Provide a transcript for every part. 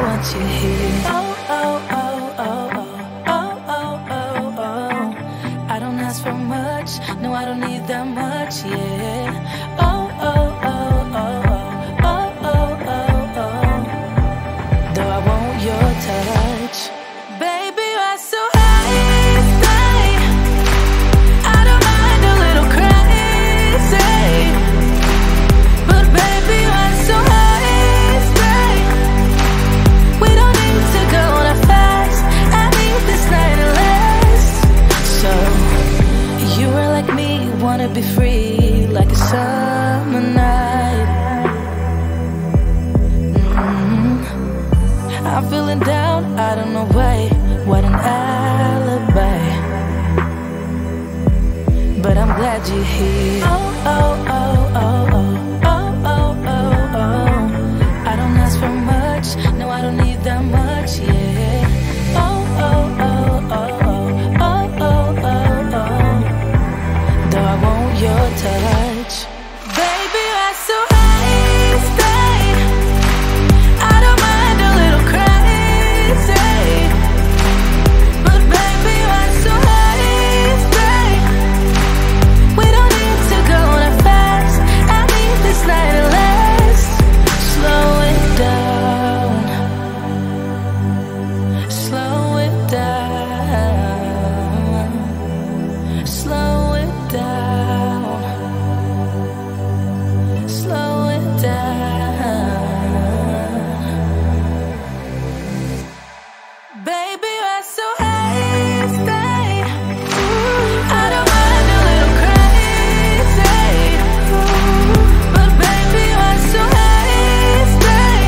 want you here. Oh, oh, oh, oh, oh, oh, oh, oh, oh. I don't ask for much, no, I don't need that much, yeah. Oh, oh, oh, oh, oh, oh, oh, oh. Though I want your touch, baby, you're so high, stay. I don't mind a little crazy, but baby, you're so high, stay. We don't need to go on a fast. I need this night to last. So you are like me, wanna be free like a summer night. I'm feeling down, I don't know why. What an alibi, but I'm glad you're here. Oh, oh, oh, oh, oh, oh, oh, oh, oh. I don't ask for much, no, I don't need that much, yeah. Oh, oh, oh, oh, oh, oh, oh, oh, oh. Though I want your touch, baby, you're so high, stay. I don't mind a little crazy, but baby, you're so high, stay. We don't need to go on a fast. I need this night to last. Slow it down, slow it down, slow it down, slow it down. Baby, you're so high, stay. I don't mind a little crazy, but baby, you're so high, stay.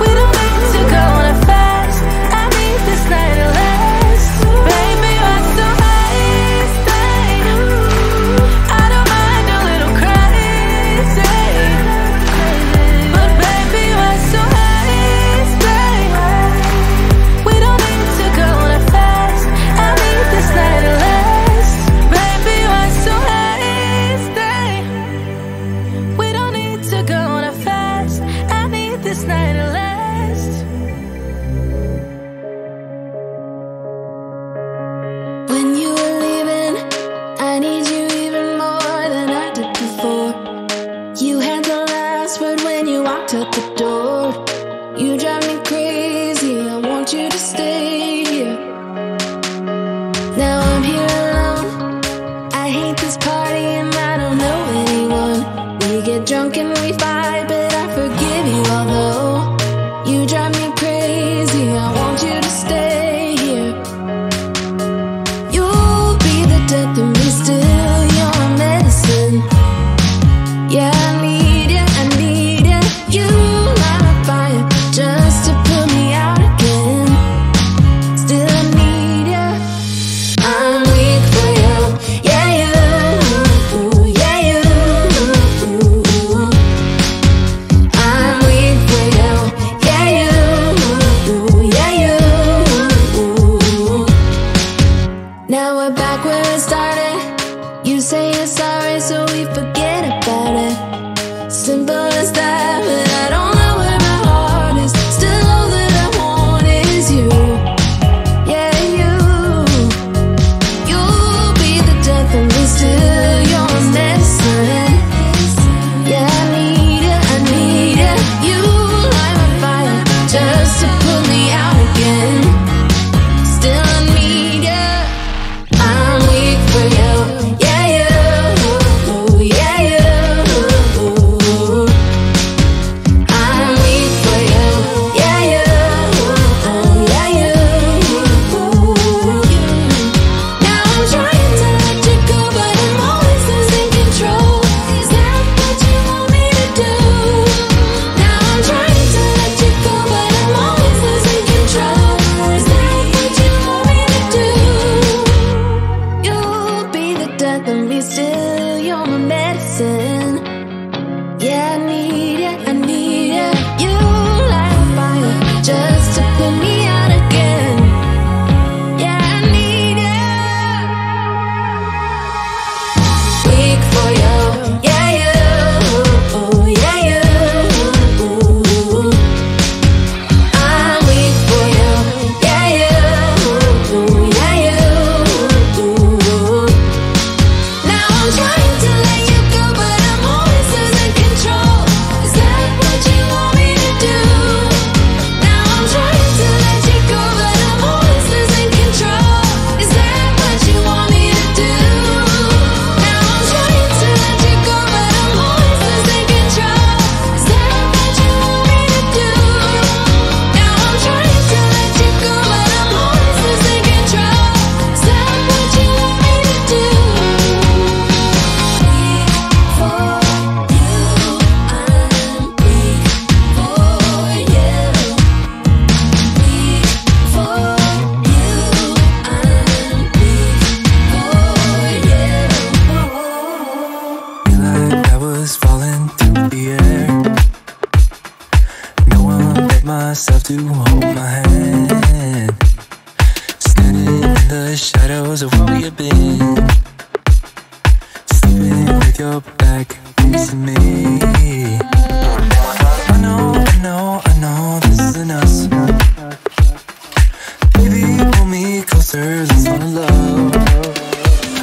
We don't need to go on a fast. I need this night to last. Baby, you're so high, stay. I don't mind a little crazy, but baby, you're so high, stay. We don't need to go on a fast. I need this night to last. Baby, you're so high, stay. We don't need to go on a fast. I need this night to last. When you were leaving, I need you even more than I did before. You had the last word when you walked out the door. You drive me crazy, I want you to stay here. Now I'm here alone, I hate this party and I don't know anyone. We get drunk and we fight, but I forgive you. Although you drive me crazy, I want you to stay here. You'll be the death of me still, you're my medicine. Yeah, I need you, I need you. You light a fire just to put me out again. Still I need you. I'm weak for you, yeah you, yeah you. I'm weak for you, yeah you, yeah you. Now we're back where it started. You say you're sorry, so we forget about it. Simple as that, but I don't know where my heart is. Still all that I want is you. Yeah, you. You'll be the death of me still, you're my medicine. Yeah, I need you, I need you. You light my fire just to put me out again. Still I need you. I'm weak for you, yeah you, yeah you. shadows of where we've been. Sleeping with your back facing me. I know this isn't us. Baby, pull me closer, let's fall in love.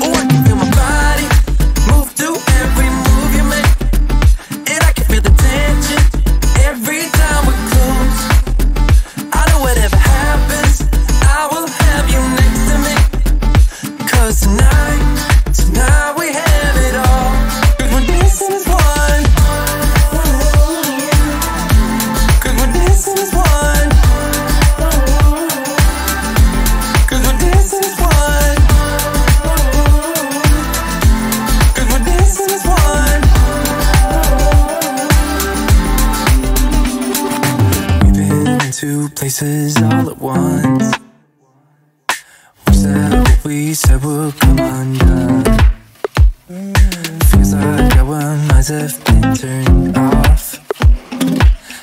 Oh, I can feel my body move to every move you make, and I can feel the tension every time we're close. I know whatever happens, I will have you next to me. 'Cause tonight we have it all. 'Cause we're dancing as one. 'Cause we're dancing as one. 'Cause we're dancing as one. 'Cause we're dancing as one. We've been into places all at once. Was that what we said would come undone? Feels like our minds have been turned off.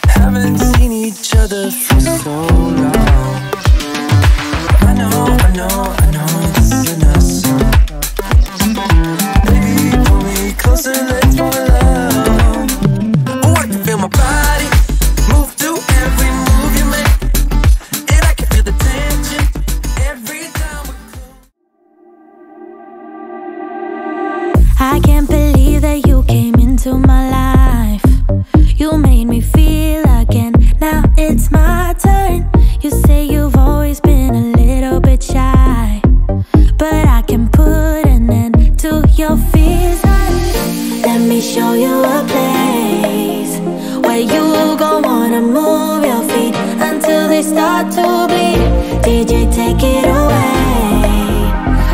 Haven't seen each other for so long. I know this isn't us. Baby, pull me closer, let's fall in love. Oh, I can feel my body move to every move you make, and I can feel the tension every time we close. I can't believe that you came into my life. You made me feel again, now it's my turn. You say you've always been a little bit shy, but I can put an end to your fears. Let me show you a place where you gon' wanna move your feet until they start to bleed. DJ, take it away.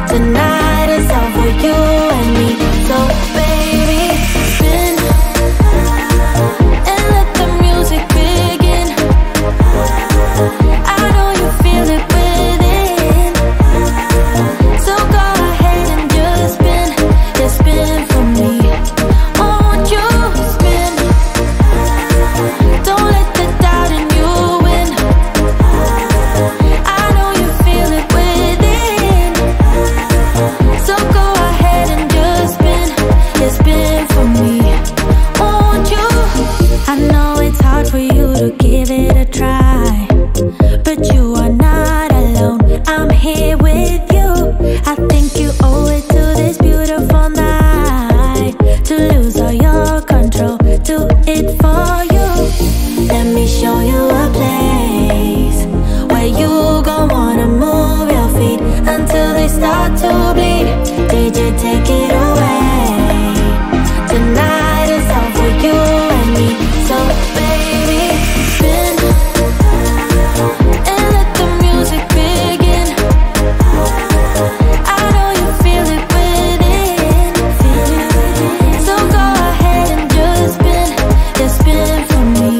Tonight is all for you and me. So baby, spin and let the music begin. I know you feel it within, so go ahead and just spin for me. Won't you spin? Don't let the doubt in you win. I know you feel it within, so go ahead and just spin for me. Won't you? I know it's hard for you to give it a try, but you are not alone, I'm here with you. I think you owe it to this beautiful night to lose all your control, do it for you. Let me show you a place where you gon' wanna move your feet until they start to bleed. DJ, take it away. Tonight is all for you and me. So baby, spin and let the music begin. I know you feel it within, so go ahead and just spin for me.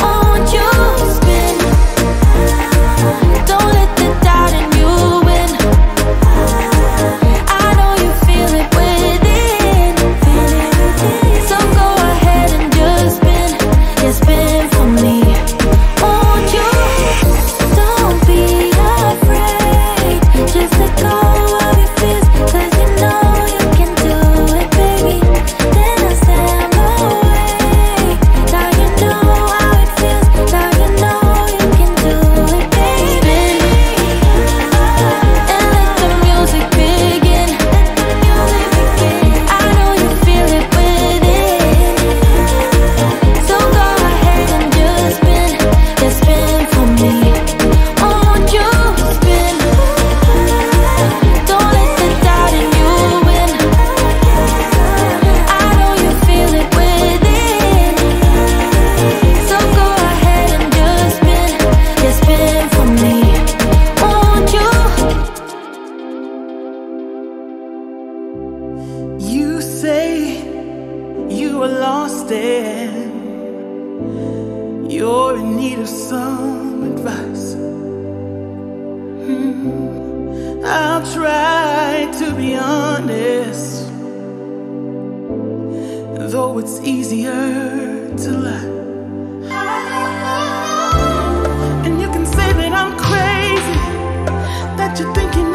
Won't you spin? Don't let the doubt in you win. I know you feel it within, so go ahead and just spin for me. Won't you? Don't be afraid, just let go of your fears, 'cause you know you can do it, baby. Then I stand away. Now you know how it feels, now you know you can do it, baby. And let the music begin. I know you feel it within, so go ahead and just spin for me. Won't you spin? Don't let the doubt in you win. I know you feel it within, so go ahead and just spin for me. Won't you? You say you are lost and you're in need of some advice. I'll try to be honest, though it's easier to lie. And you can say that I'm crazy, that you're thinking